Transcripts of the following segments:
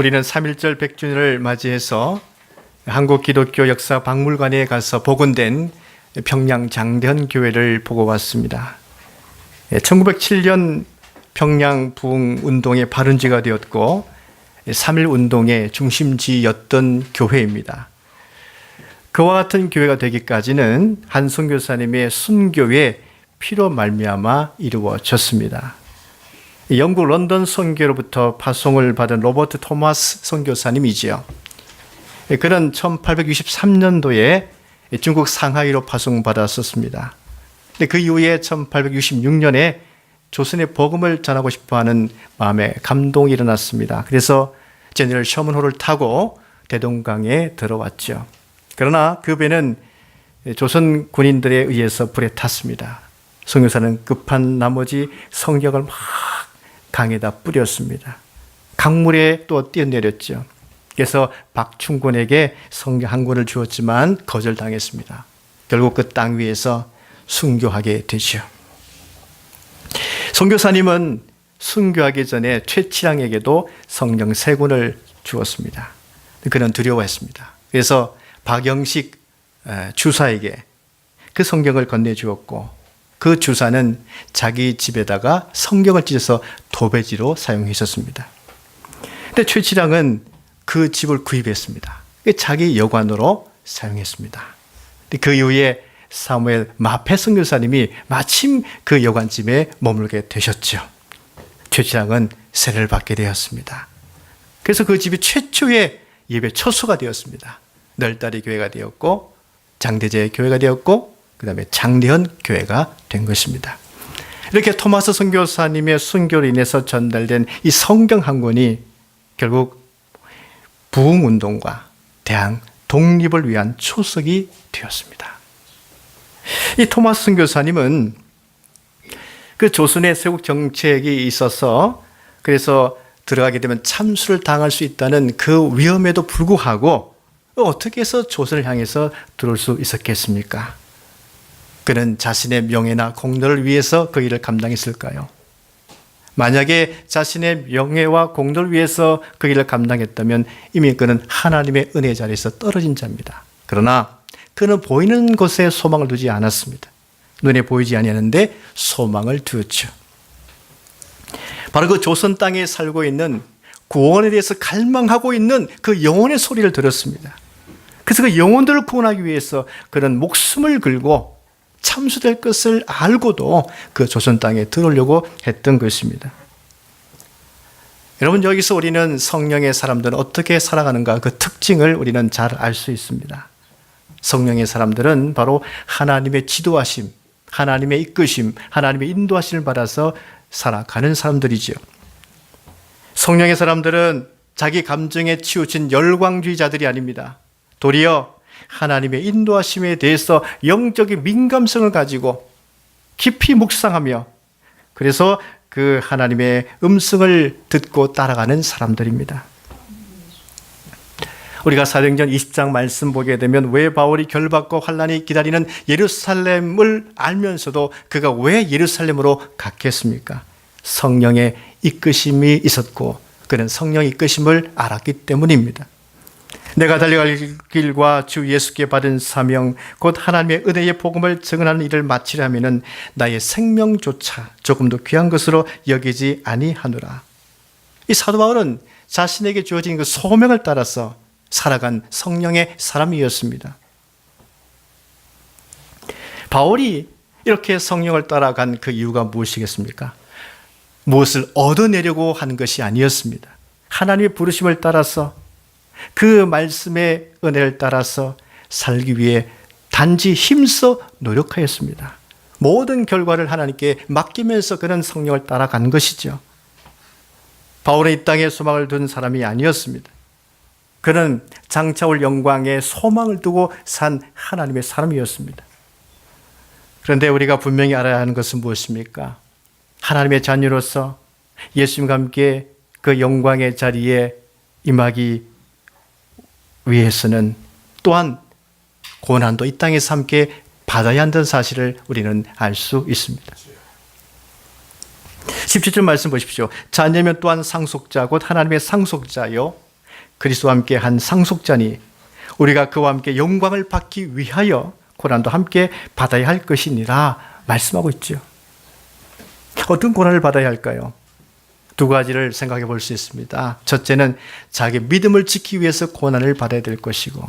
우리는 3.1절 100주년을 맞이해서 한국 기독교 역사 박물관에 가서 복원된 평양 장대헌 교회를 보고 왔습니다. 1907년 평양 부흥 운동의 발원지가 되었고 3.1 운동의 중심지였던 교회입니다. 그와 같은 교회가 되기까지는 한 선교사님의 순교의 피로 말미암아 이루어졌습니다. 영국 런던 선교로부터 파송을 받은 로버트 토마스 선교사님이지요. 그는 1863년도에 중국 상하이로 파송받았었습니다. 그 이후에 1866년에 조선의 복음을 전하고 싶어하는 마음에 감동이 일어났습니다. 그래서 제너럴 셔먼호를 타고 대동강에 들어왔죠. 그러나 그 배는 조선 군인들에 의해서 불에 탔습니다. 선교사는 급한 나머지 성경을 막 강에다 뿌렸습니다. 강물에 또 뛰어내렸죠. 그래서 박충곤에게 성경 한 권을 주었지만 거절당했습니다. 결국 그 땅 위에서 순교하게 되죠. 선교사님은 순교하기 전에 최치랑에게도 성경 3권을 주었습니다. 그는 두려워했습니다. 그래서 박영식 주사에게 그 성경을 건네주었고 그 주사는 자기 집에다가 성경을 찢어서 도배지로 사용했었습니다. 근데 최치랑은 그 집을 구입했습니다. 자기 여관으로 사용했습니다. 그 이후에 사무엘 마페 선교사님이 마침 그 여관집에 머물게 되셨죠. 최치랑은 세례를 받게 되었습니다. 그래서 그 집이 최초의 예배 처소가 되었습니다. 널다리 교회가 되었고 장대제 교회가 되었고 그 다음에 장대헌 교회가 된 것입니다. 이렇게 토마스 선교사님의 순교로 인해서 전달된 이 성경 한 권이 결국 부흥운동과 대항 독립을 위한 초석이 되었습니다. 이 토마스 선교사님은 그 조선의 세국 정책이 있어서 그래서 들어가게 되면 참수를 당할 수 있다는 그 위험에도 불구하고 어떻게 해서 조선을 향해서 들어올 수 있었겠습니까? 그는 자신의 명예나 공로를 위해서 그 일을 감당했을까요? 만약에 자신의 명예와 공로를 위해서 그 일을 감당했다면 이미 그는 하나님의 은혜 자리에서 떨어진 자입니다. 그러나 그는 보이는 것에 소망을 두지 않았습니다. 눈에 보이지 아니하는데 소망을 두었죠. 바로 그 조선 땅에 살고 있는 구원에 대해서 갈망하고 있는 그 영혼의 소리를 들었습니다. 그래서 그 영혼들을 구원하기 위해서 그는 목숨을 걸고 참수될 것을 알고도 그 조선 땅에 들어오려고 했던 것입니다. 여러분, 여기서 우리는 성령의 사람들은 어떻게 살아가는가 그 특징을 우리는 잘 알 수 있습니다. 성령의 사람들은 바로 하나님의 지도하심, 하나님의 이끄심, 하나님의 인도하심을 받아서 살아가는 사람들이죠. 성령의 사람들은 자기 감정에 치우친 열광주의자들이 아닙니다. 도리어 하나님의 인도하심에 대해서 영적인 민감성을 가지고 깊이 묵상하며 그래서 그 하나님의 음성을 듣고 따라가는 사람들입니다. 우리가 사도행전 20장 말씀 보게 되면 왜 바울이 결박과 환난이 기다리는 예루살렘을 알면서도 그가 왜 예루살렘으로 갔겠습니까? 성령의 이끄심이 있었고 그는 성령의 이끄심을 알았기 때문입니다. 내가 달려갈 길과 주 예수께 받은 사명 곧 하나님의 은혜의 복음을 증언하는 일을 마치려면 나의 생명조차 조금도 귀한 것으로 여기지 아니하노라. 이 사도 바울은 자신에게 주어진 그 소명을 따라서 살아간 성령의 사람이었습니다. 바울이 이렇게 성령을 따라간 그 이유가 무엇이겠습니까? 무엇을 얻어내려고 한 것이 아니었습니다. 하나님의 부르심을 따라서 그 말씀의 은혜를 따라서 살기 위해 단지 힘써 노력하였습니다. 모든 결과를 하나님께 맡기면서 그는 성령을 따라간 것이죠. 바울은 이 땅에 소망을 둔 사람이 아니었습니다. 그는 장차올 영광에 소망을 두고 산 하나님의 사람이었습니다. 그런데 우리가 분명히 알아야 하는 것은 무엇입니까? 하나님의 자녀로서 예수님과 함께 그 영광의 자리에 임하기 위해서는 또한 고난도 이 땅에서 함께 받아야 한다는 사실을 우리는 알 수 있습니다. 17절 말씀 보십시오. 자녀면 또한 상속자 곧 하나님의 상속자요 그리스도와 함께 한 상속자니 우리가 그와 함께 영광을 받기 위하여 고난도 함께 받아야 할 것이니라 말씀하고 있죠. 어떤 고난을 받아야 할까요? 두 가지를 생각해 볼 수 있습니다. 첫째는 자기 믿음을 지키기 위해서 고난을 받아야 될 것이고,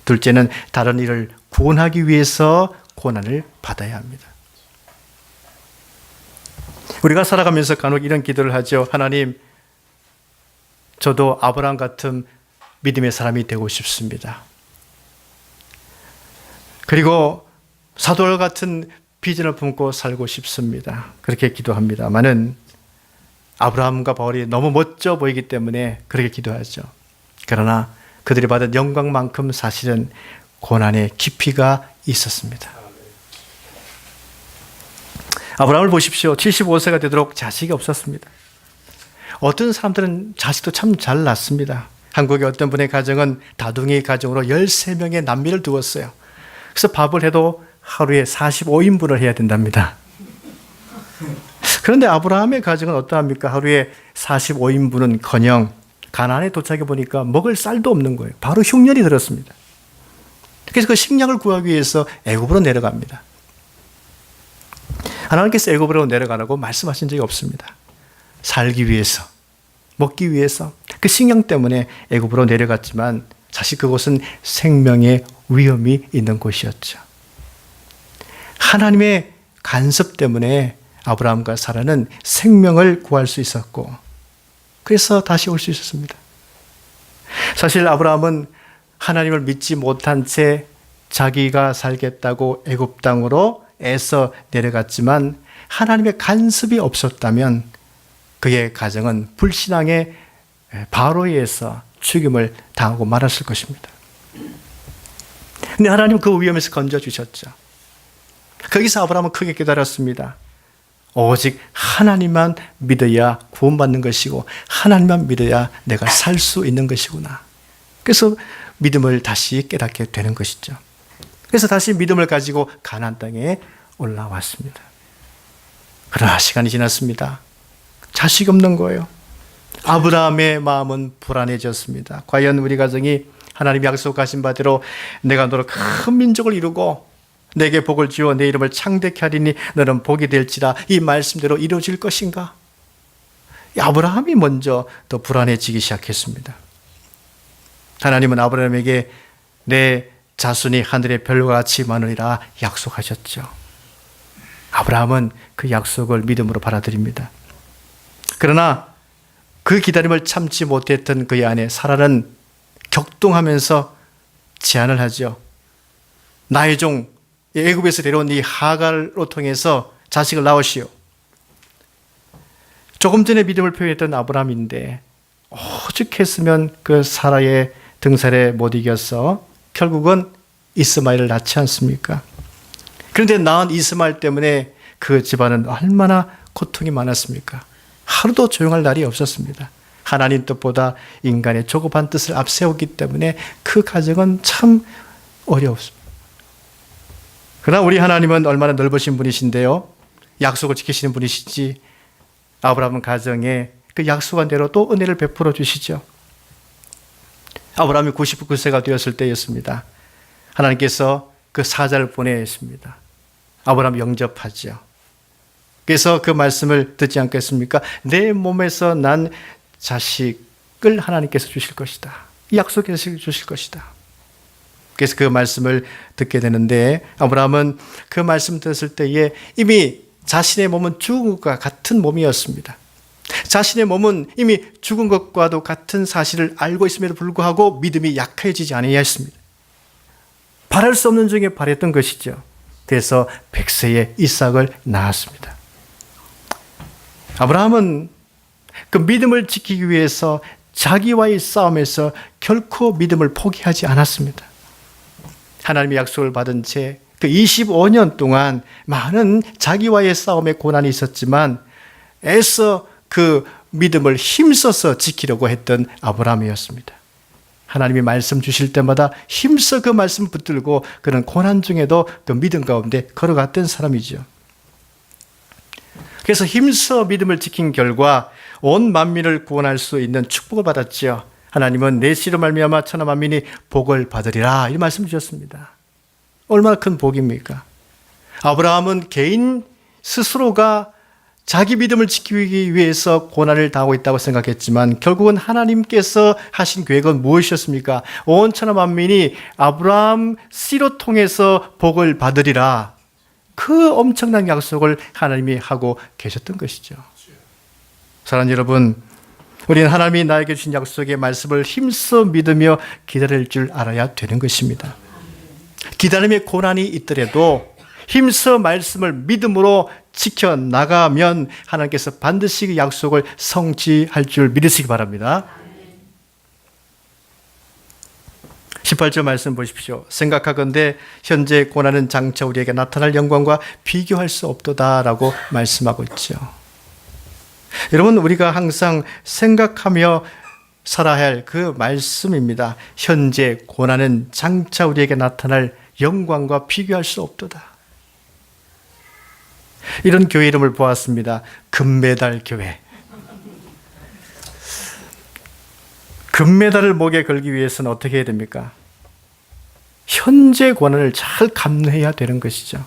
둘째는 다른 이를 구원하기 위해서 고난을 받아야 합니다. 우리가 살아가면서 간혹 이런 기도를 하죠. 하나님, 저도 아브라함 같은 믿음의 사람이 되고 싶습니다. 그리고 사도와 같은 비전을 품고 살고 싶습니다. 그렇게 기도합니다마는 아브라함과 바울이 너무 멋져 보이기 때문에 그렇게 기도하죠. 그러나 그들이 받은 영광만큼 사실은 고난의 깊이가 있었습니다. 아브라함을 보십시오. 75세가 되도록 자식이 없었습니다. 어떤 사람들은 자식도 참 잘 낳습니다. 한국의 어떤 분의 가정은 다둥이 가정으로 13명의 남매를 두었어요. 그래서 밥을 해도 하루에 45인분을 해야 된답니다. 그런데 아브라함의 가정은 어떠합니까? 하루에 45인분은커녕 가나안에 도착해 보니까 먹을 쌀도 없는 거예요. 바로 흉년이 들었습니다. 그래서 그 식량을 구하기 위해서 애굽으로 내려갑니다. 하나님께서 애굽으로 내려가라고 말씀하신 적이 없습니다. 살기 위해서, 먹기 위해서 그 식량 때문에 애굽으로 내려갔지만 사실 그곳은 생명의 위험이 있는 곳이었죠. 하나님의 간섭 때문에 아브라함과 사라는 생명을 구할 수 있었고, 그래서 다시 올 수 있었습니다. 사실 아브라함은 하나님을 믿지 못한 채 자기가 살겠다고 애굽 땅으로 애써 내려갔지만 하나님의 간섭이 없었다면 그의 가정은 불신앙의 바로에 의해서 죽임을 당하고 말았을 것입니다. 근데 하나님은 그 위험에서 건져주셨죠. 거기서 아브라함은 크게 깨달았습니다. 오직 하나님만 믿어야 구원받는 것이고 하나님만 믿어야 내가 살 수 있는 것이구나. 그래서 믿음을 다시 깨닫게 되는 것이죠. 그래서 다시 믿음을 가지고 가나안 땅에 올라왔습니다. 그러나 시간이 지났습니다. 자식이 없는 거예요. 아브라함의 마음은 불안해졌습니다. 과연 우리 가정이 하나님 약속하신 바대로 내가 너로 큰 민족을 이루고 내게 복을 주어 내 이름을 창대케 하리니 너는 복이 될지라, 이 말씀대로 이루어질 것인가? 아브라함이 먼저 더 불안해지기 시작했습니다. 하나님은 아브라함에게 내 자손이 하늘의 별과 같이 많으리라 약속하셨죠. 아브라함은 그 약속을 믿음으로 받아들입니다. 그러나 그 기다림을 참지 못했던 그의 아내 사라는 격동하면서 제안을 하죠. 나의 종 애굽에서 데려온 이 하갈로 통해서 자식을 낳으시오. 조금 전에 믿음을 표현했던 아브라함인데 오죽했으면 그 사라의 등살에 못 이겨서 결국은 이스마엘을 낳지 않습니까? 그런데 낳은 이스마엘 때문에 그 집안은 얼마나 고통이 많았습니까? 하루도 조용할 날이 없었습니다. 하나님 뜻보다 인간의 조급한 뜻을 앞세우기 때문에 그 가정은 참 어려웠습니다. 그러나 우리 하나님은 얼마나 넓으신 분이신데요. 약속을 지키시는 분이시지 아브라함 가정에 그 약속한 대로 또 은혜를 베풀어 주시죠. 아브라함이 99세가 되었을 때였습니다. 하나님께서 그 사자를 보내셨습니다. 아브라함 영접하죠. 그래서 그 말씀을 듣지 않겠습니까? 내 몸에서 난 자식을 하나님께서 주실 것이다. 약속해서 주실 것이다. 그래서 그 말씀을 듣게 되는데 아브라함은 그 말씀 들었을 때에 이미 자신의 몸은 죽은 것과 같은 몸이었습니다. 자신의 몸은 이미 죽은 것과도 같은 사실을 알고 있음에도 불구하고 믿음이 약해지지 아니하였습니다. 바랄 수 없는 중에 바랬던 것이죠. 그래서 100세에 이삭을 낳았습니다. 아브라함은 그 믿음을 지키기 위해서 자기와의 싸움에서 결코 믿음을 포기하지 않았습니다. 하나님의 약속을 받은 채 그 25년 동안 많은 자기와의 싸움에 고난이 있었지만 애써 그 믿음을 힘써서 지키려고 했던 아브라함이었습니다. 하나님이 말씀 주실 때마다 힘써 그 말씀 붙들고 그런 고난 중에도 그 믿음 가운데 걸어갔던 사람이죠. 그래서 힘써 믿음을 지킨 결과 온 만민을 구원할 수 있는 축복을 받았죠. 하나님은 내 씨로 말미암아 천하 만민이 복을 받으리라 이 말씀 주셨습니다. 얼마나 큰 복입니까? 아브라함은 개인 스스로가 자기 믿음을 지키기 위해서 고난을 당하고 있다고 생각했지만 결국은 하나님께서 하신 계획은 무엇이었습니까? 온 천하 만민이 아브라함 씨로 통해서 복을 받으리라. 그 엄청난 약속을 하나님이 하고 계셨던 것이죠. 사랑하는 여러분, 우리는 하나님이 나에게 주신 약속의 말씀을 힘써 믿으며 기다릴 줄 알아야 되는 것입니다. 기다림의 고난이 있더라도 힘써 말씀을 믿음으로 지켜나가면 하나님께서 반드시 그 약속을 성취할 줄 믿으시기 바랍니다. 18절 말씀 보십시오. 생각하건대 현재 고난은 장차 우리에게 나타날 영광과 비교할 수 없도다라고 말씀하고 있죠. 여러분, 우리가 항상 생각하며 살아야 할 그 말씀입니다. 현재 고난은 장차 우리에게 나타날 영광과 비교할 수 없도다. 이런 교회 이름을 보았습니다. 금메달 교회. 금메달을 목에 걸기 위해서는 어떻게 해야 됩니까? 현재 고난을 잘 감내해야 되는 것이죠.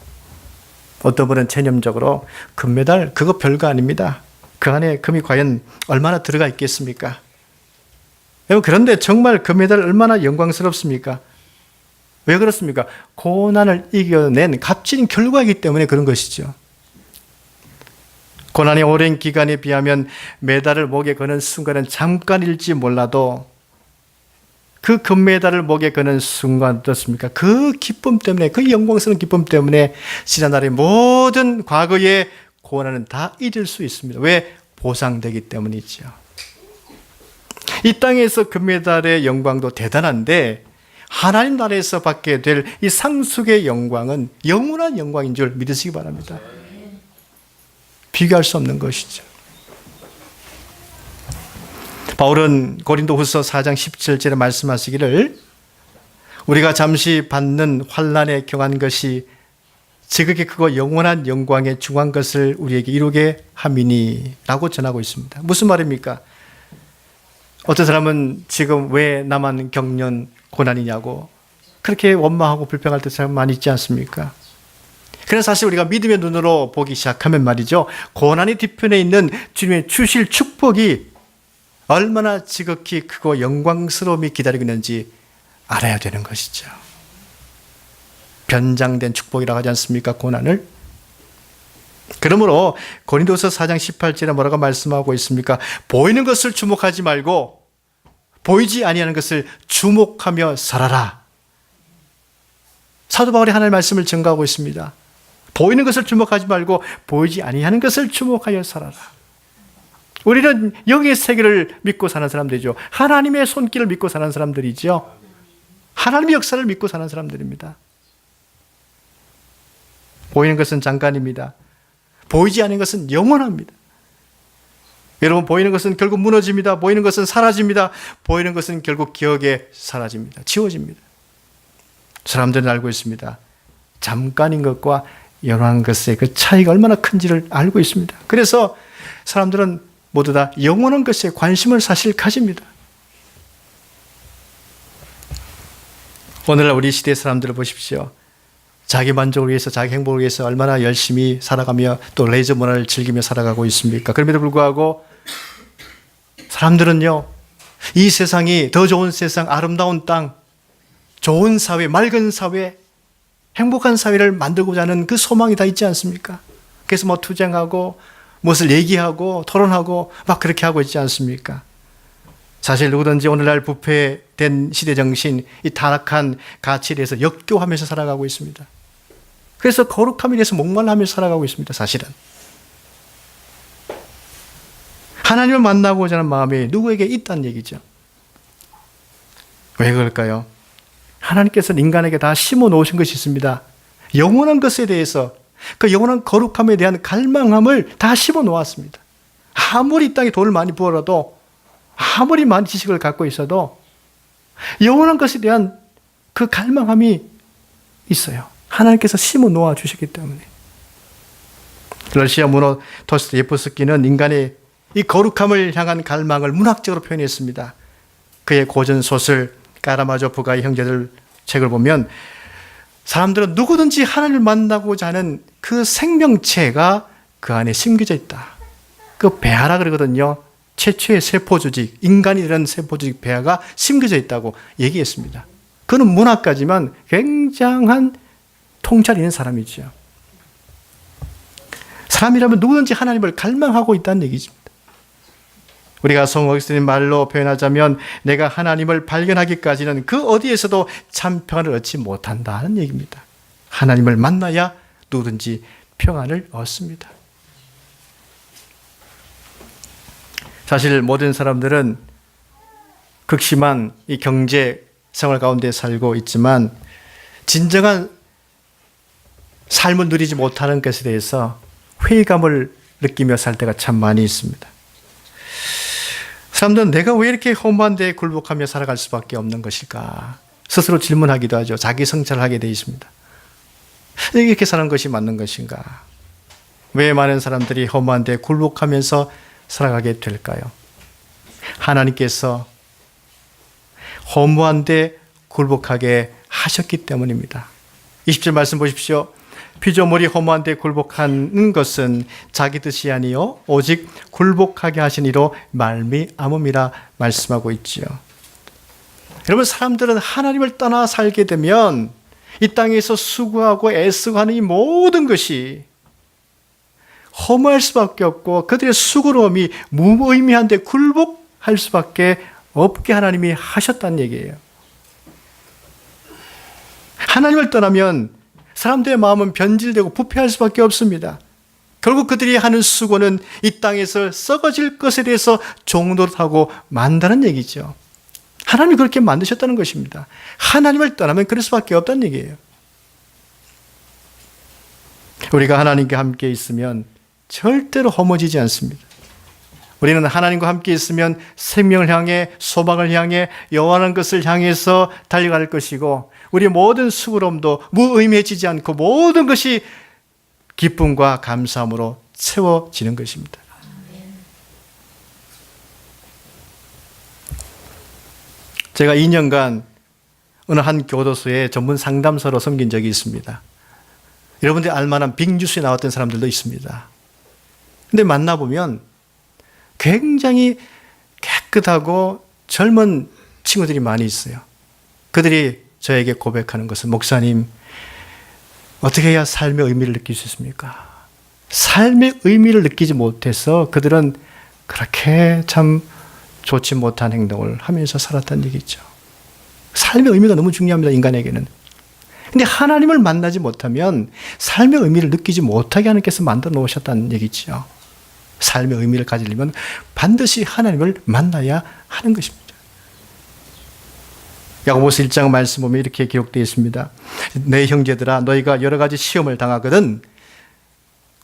어떤 분은 체념적으로 금메달 그거 별거 아닙니다. 그 안에 금이 과연 얼마나 들어가 있겠습니까? 그런데 정말 금메달 얼마나 영광스럽습니까? 왜 그렇습니까? 고난을 이겨낸 값진 결과이기 때문에 그런 것이죠. 고난의 오랜 기간에 비하면 메달을 목에 거는 순간은 잠깐일지 몰라도 그 금메달을 목에 거는 순간 어떻습니까? 그 기쁨 때문에, 그 영광스러운 기쁨 때문에 지난날의 모든 과거의 고난은 다 잊을 수 있습니다. 왜? 보상되기 때문이죠. 이 땅에서 금메달의 영광도 대단한데 하나님 나라에서 받게 될 이 상속의 영광은 영원한 영광인 줄 믿으시기 바랍니다. 비교할 수 없는 것이죠. 바울은 고린도후서 4장 17절에 말씀하시기를 우리가 잠시 받는 환난에 경한 것이 지극히 크고 영원한 영광에 중한 것을 우리에게 이루게 함이니 라고 전하고 있습니다. 무슨 말입니까? 어떤 사람은 지금 왜 나만 겪는 고난이냐고 그렇게 원망하고 불평할 때 사람 많이 있지 않습니까? 그래서 사실 우리가 믿음의 눈으로 보기 시작하면 말이죠. 고난의 뒤편에 있는 주님의 주실 축복이 얼마나 지극히 크고 영광스러움이 기다리고 있는지 알아야 되는 것이죠. 변장된 축복이라고 하지 않습니까? 고난을. 그러므로 고린도서 4장 18절에 뭐라고 말씀하고 있습니까? 보이는 것을 주목하지 말고 보이지 아니하는 것을 주목하며 살아라. 사도 바울이 하나님의 말씀을 증거하고 있습니다. 보이는 것을 주목하지 말고 보이지 아니하는 것을 주목하여 살아라. 우리는 영의 세계를 믿고 사는 사람들이죠. 하나님의 손길을 믿고 사는 사람들이죠. 하나님의 역사를 믿고 사는 사람들입니다. 보이는 것은 잠깐입니다. 보이지 않는 것은 영원합니다. 여러분, 보이는 것은 결국 무너집니다. 보이는 것은 사라집니다. 보이는 것은 결국 기억에 사라집니다. 지워집니다. 사람들은 알고 있습니다. 잠깐인 것과 영원한 것의 그 차이가 얼마나 큰지를 알고 있습니다. 그래서 사람들은 모두 다 영원한 것에 관심을 사실 가집니다. 오늘날 우리 시대 사람들을 보십시오. 자기 만족을 위해서, 자기 행복을 위해서 얼마나 열심히 살아가며 또 레이저 문화를 즐기며 살아가고 있습니까? 그럼에도 불구하고 사람들은요, 이 세상이 더 좋은 세상, 아름다운 땅, 좋은 사회, 맑은 사회, 행복한 사회를 만들고자 하는 그 소망이 다 있지 않습니까? 그래서 뭐 투쟁하고 무엇을 얘기하고 토론하고 막 그렇게 하고 있지 않습니까? 사실 누구든지 오늘날 부패된 시대 정신, 이 타락한 가치에 대해서 역겨워하면서 살아가고 있습니다. 그래서 거룩함에 대해서 목말라하며 살아가고 있습니다. 사실은. 하나님을 만나고자 하는 마음이 누구에게 있다는 얘기죠. 왜 그럴까요? 하나님께서는 인간에게 다 심어 놓으신 것이 있습니다. 영원한 것에 대해서, 그 영원한 거룩함에 대한 갈망함을 다 심어 놓았습니다. 아무리 이 땅에 돈을 많이 부어라도, 아무리 많은 지식을 갖고 있어도 영원한 것에 대한 그 갈망함이 있어요. 하나님께서 심어 놓아 주셨기 때문에. 러시아 문호 도스토옙스키는 인간의 이 거룩함을 향한 갈망을 문학적으로 표현했습니다. 그의 고전 소설 까라마조 부가의 형제들 책을 보면 사람들은 누구든지 하나님을 만나고자 하는 그 생명체가 그 안에 심겨져 있다. 그 배아라 그러거든요. 최초의 세포조직, 인간이 이런 세포조직 배아가 심겨져 있다고 얘기했습니다. 그는 문학가지만 굉장한 통찰이 있는 사람이죠. 사람이라면 누구든지 하나님을 갈망하고 있다는 얘기입니다. 우리가 성옥스님 말로 표현하자면 내가 하나님을 발견하기까지는 그 어디에서도 참 평안을 얻지 못한다는 얘기입니다. 하나님을 만나야 누구든지 평안을 얻습니다. 사실 모든 사람들은 극심한 이 경제 생활 가운데 살고 있지만 진정한 삶을 누리지 못하는 것에 대해서 회의감을 느끼며 살 때가 참 많이 있습니다. 사람들은 내가 왜 이렇게 허무한 데에 굴복하며 살아갈 수밖에 없는 것일까? 스스로 질문하기도 하죠. 자기 성찰을 하게 되어 있습니다. 이렇게 사는 것이 맞는 것인가? 왜 많은 사람들이 허무한 데에 굴복하면서 살아가게 될까요? 하나님께서 허무한 데 굴복하게 하셨기 때문입니다. 20절 말씀 보십시오. 피조물이 허무한 데 굴복하는 것은 자기 뜻이 아니요 오직 굴복하게 하신 이로 말미암음이라 말씀하고 있지요. 여러분, 사람들은 하나님을 떠나 살게 되면 이 땅에서 수고하고 애쓰고 하는 이 모든 것이 허무할 수밖에 없고 그들의 수고로움이 무의미한 데 굴복할 수밖에 없게 하나님이 하셨다는 얘기예요. 하나님을 떠나면 사람들의 마음은 변질되고 부패할 수밖에 없습니다. 결국 그들이 하는 수고는 이 땅에서 썩어질 것에 대해서 종노릇하고 만다는 얘기죠. 하나님이 그렇게 만드셨다는 것입니다. 하나님을 떠나면 그럴 수밖에 없다는 얘기예요. 우리가 하나님과 함께 있으면 절대로 허무지지 않습니다. 우리는 하나님과 함께 있으면 생명을 향해, 소망을 향해, 영원한 것을 향해서 달려갈 것이고 우리의 모든 수고로움도 무의미해지지 않고 모든 것이 기쁨과 감사함으로 채워지는 것입니다. 제가 2년간 어느 한 교도소에 전문 상담사로 섬긴 적이 있습니다. 여러분들이 알만한 빅뉴스에 나왔던 사람들도 있습니다. 근데 만나보면 굉장히 깨끗하고 젊은 친구들이 많이 있어요. 그들이 저에게 고백하는 것은 목사님, 어떻게 해야 삶의 의미를 느낄 수 있습니까? 삶의 의미를 느끼지 못해서 그들은 그렇게 참 좋지 못한 행동을 하면서 살았다는 얘기죠. 삶의 의미가 너무 중요합니다, 인간에게는. 근데 하나님을 만나지 못하면 삶의 의미를 느끼지 못하게 하나님께서 만들어 놓으셨다는 얘기죠. 삶의 의미를 가지려면 반드시 하나님을 만나야 하는 것입니다. 야고보서 1장 말씀 보면 이렇게 기록되어 있습니다. 내 형제들아, 너희가 여러 가지 시험을 당하거든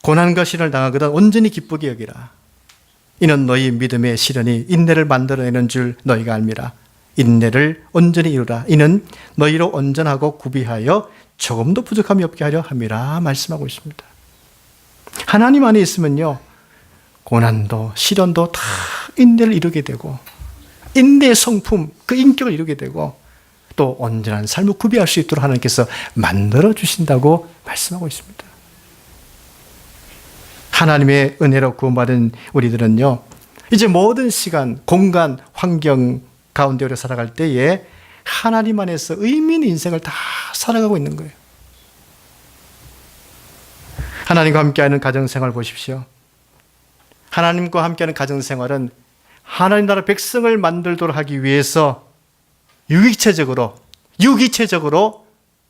고난과 시련을 당하거든 온전히 기쁘게 여기라. 이는 너희 믿음의 시련이 인내를 만들어내는 줄 너희가 알미라. 인내를 온전히 이루라. 이는 너희로 온전하고 구비하여 조금도 부족함이 없게 하려 함이라 말씀하고 있습니다. 하나님 안에 있으면요, 고난도 시련도 다 인내를 이루게 되고 인내의 성품, 그 인격을 이루게 되고 또 온전한 삶을 구비할 수 있도록 하나님께서 만들어 주신다고 말씀하고 있습니다. 하나님의 은혜로 구원받은 우리들은요, 이제 모든 시간, 공간, 환경 가운데 우리가 살아갈 때에 하나님 안에서 의미 있는 인생을 다 살아가고 있는 거예요. 하나님과 함께하는 가정생활 보십시오. 하나님과 함께하는 가정생활은 하나님 나라 백성을 만들도록 하기 위해서 유기체적으로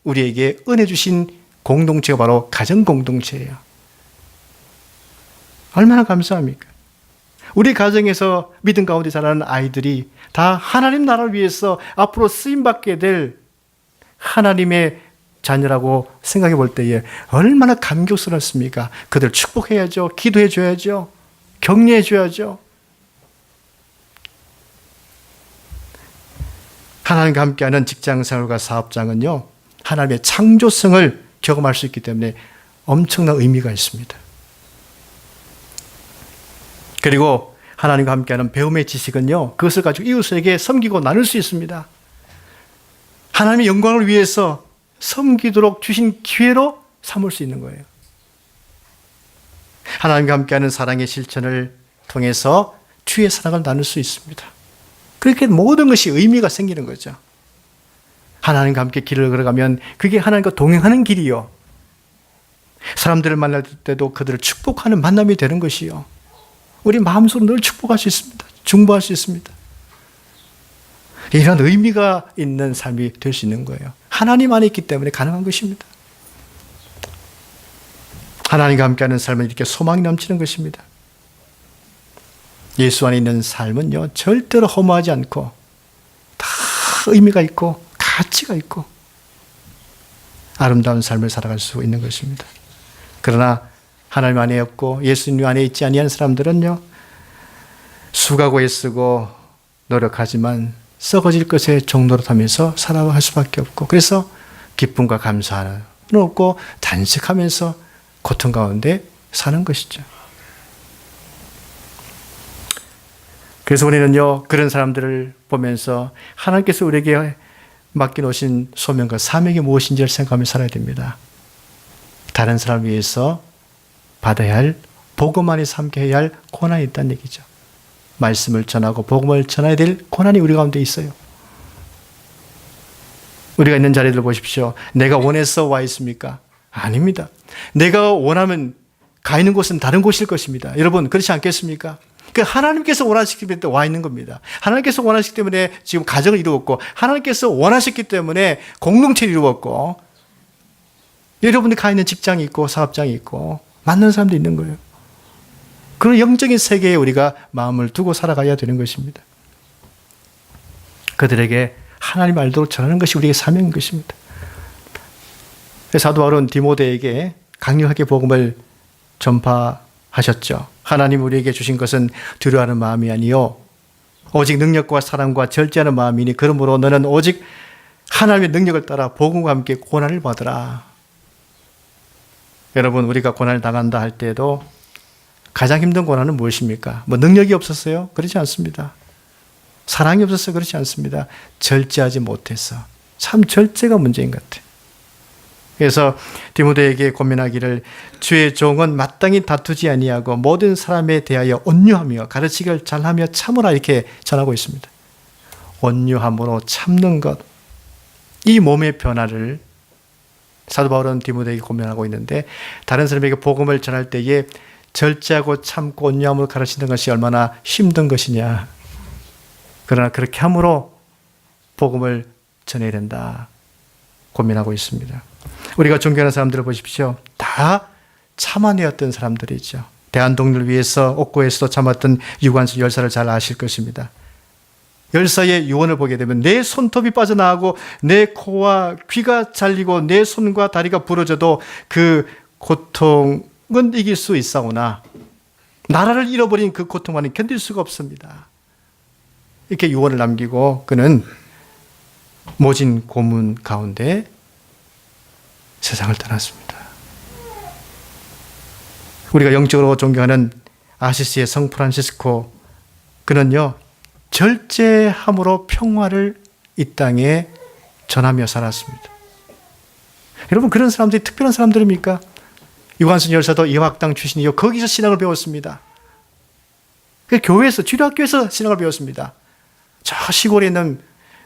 우리에게 은혜 주신 공동체가 바로 가정공동체예요. 얼마나 감사합니까? 우리 가정에서 믿음 가운데 자라는 아이들이 다 하나님 나라를 위해서 앞으로 쓰임받게 될 하나님의 자녀라고 생각해 볼 때에 얼마나 감격스럽습니까? 그들 축복해야죠. 기도해 줘야죠. 격려해 줘야죠. 하나님과 함께하는 직장생활과 사업장은요, 하나님의 창조성을 경험할 수 있기 때문에 엄청난 의미가 있습니다. 그리고 하나님과 함께하는 배움의 지식은요, 그것을 가지고 이웃에게 섬기고 나눌 수 있습니다. 하나님의 영광을 위해서 섬기도록 주신 기회로 삼을 수 있는 거예요. 하나님과 함께하는 사랑의 실천을 통해서 주의 사랑을 나눌 수 있습니다. 그렇게 모든 것이 의미가 생기는 거죠. 하나님과 함께 길을 걸어가면 그게 하나님과 동행하는 길이요. 사람들을 만날 때도 그들을 축복하는 만남이 되는 것이요. 우리 마음속으로 늘 축복할 수 있습니다. 중보할 수 있습니다. 이런 의미가 있는 삶이 될 수 있는 거예요. 하나님 안에 있기 때문에 가능한 것입니다. 하나님과 함께하는 삶은 이렇게 소망이 넘치는 것입니다. 예수 안에 있는 삶은요, 절대로 허무하지 않고 다 의미가 있고 가치가 있고 아름다운 삶을 살아갈 수 있는 것입니다. 그러나 하나님 안에 없고 예수님 안에 있지 아니한 사람들은요, 수고하고 애쓰고 노력하지만 썩어질 것에 종노릇하면서 살아갈 수밖에 없고, 그래서 기쁨과 감사는 없고 단식하면서 고통 가운데 사는 것이죠. 그래서 우리는요, 그런 사람들을 보면서 하나님께서 우리에게 맡겨놓으신 소명과 사명이 무엇인지를 생각하며 살아야 됩니다. 다른 사람을 위해서 받아야 할, 복음 안에서 함께 해야 할 고난이 있다는 얘기죠. 말씀을 전하고 복음을 전해야 될 고난이 우리 가운데 있어요. 우리가 있는 자리들 보십시오. 내가 원해서 와 있습니까? 아닙니다. 내가 원하면 가 있는 곳은 다른 곳일 것입니다. 여러분, 그렇지 않겠습니까? 하나님께서 원하시기 때문에 와 있는 겁니다. 하나님께서 원하시기 때문에 지금 가정을 이루었고, 하나님께서 원하셨기 때문에 공동체를 이루었고, 여러분이 가 있는 직장이 있고 사업장이 있고 만나는 사람도 있는 거예요. 그런 영적인 세계에 우리가 마음을 두고 살아가야 되는 것입니다. 그들에게 하나님 알도록 전하는 것이 우리의 사명인 것입니다. 사도 바울은 디모데에게 강력하게 복음을 전파하셨죠. 하나님 우리에게 주신 것은 두려워하는 마음이 아니요 오직 능력과 사랑과 절제하는 마음이니 그러므로 너는 오직 하나님의 능력을 따라 복음과 함께 고난을 받으라. 여러분, 우리가 고난을 당한다 할 때에도 가장 힘든 고난은 무엇입니까? 능력이 없었어요? 그렇지 않습니다. 사랑이 없었어요? 그렇지 않습니다. 절제하지 못해서. 참 절제가 문제인 것 같아요. 그래서 디모데에게 고민하기를 주의 종은 마땅히 다투지 아니하고 모든 사람에 대하여 온유하며 가르치기를 잘하며 참으라 이렇게 전하고 있습니다. 온유함으로 참는 것, 이 몸의 변화를 사도 바울은 디모데에게 고민하고 있는데, 다른 사람에게 복음을 전할 때에 절제하고 참고 온유함으로 가르치는 것이 얼마나 힘든 것이냐. 그러나 그렇게 함으로 복음을 전해야 된다 고민하고 있습니다. 우리가 존경하는 사람들을 보십시오. 다 참아내었던 사람들이죠. 대한독립을 위해서 옥고에서도 참았던 유관순 열사를 잘 아실 것입니다. 열사의 유언을 보게 되면 내 손톱이 빠져나가고 내 코와 귀가 잘리고 내 손과 다리가 부러져도 그 고통은 이길 수 있사오나 나라를 잃어버린 그 고통만은 견딜 수가 없습니다. 이렇게 유언을 남기고 그는 모진 고문 가운데 세상을 떠났습니다. 우리가 영적으로 존경하는 아시시의 성 프란시스코, 그는요 절제함으로 평화를 이 땅에 전하며 살았습니다. 여러분, 그런 사람들이 특별한 사람들입니까? 유관순 열사도 이화학당 출신이요, 거기서 신앙을 배웠습니다. 그 교회에서, 주일학교에서 신앙을 배웠습니다. 저 시골에 있는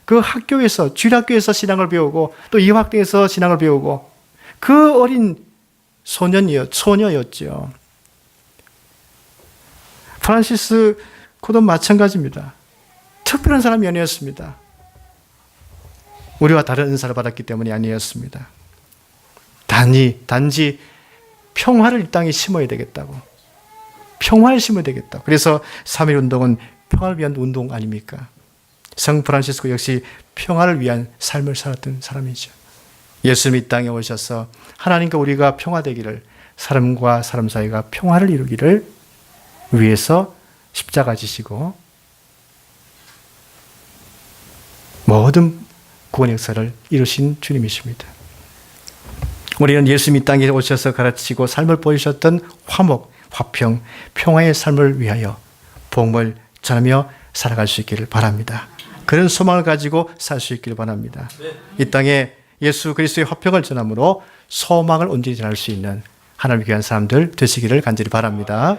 그 학교에서, 주일학교에서 신앙을 배우고 또 이화학당에서 신앙을 배우고, 그 어린 소녀였죠. 프란시스코도 마찬가지입니다. 특별한 사람이 아니었습니다. 우리와 다른 은사를 받았기 때문이 아니었습니다. 단지 평화를 이 땅에 심어야 되겠다고. 평화를 심어야 되겠다고. 그래서 3.1 운동은 평화를 위한 운동 아닙니까? 성 프란시스코 역시 평화를 위한 삶을 살았던 사람이죠. 예수님이 이 땅에 오셔서 하나님과 우리가 평화되기를, 사람과 사람 사이가 평화를 이루기를 위해서 십자가 지시고 모든 구원 역사를 이루신 주님이십니다. 우리는 예수님이 이 땅에 오셔서 가르치고 삶을 보이셨던 화목, 화평, 평화의 삶을 위하여 복음을 전하며 살아갈 수 있기를 바랍니다. 그런 소망을 가지고 살 수 있기를 바랍니다. 이 땅에 예수 그리스도의 화평을 전함으로 소망을 온전히 전할 수 있는 하나님을 귀한 사람들 되시기를 간절히 바랍니다.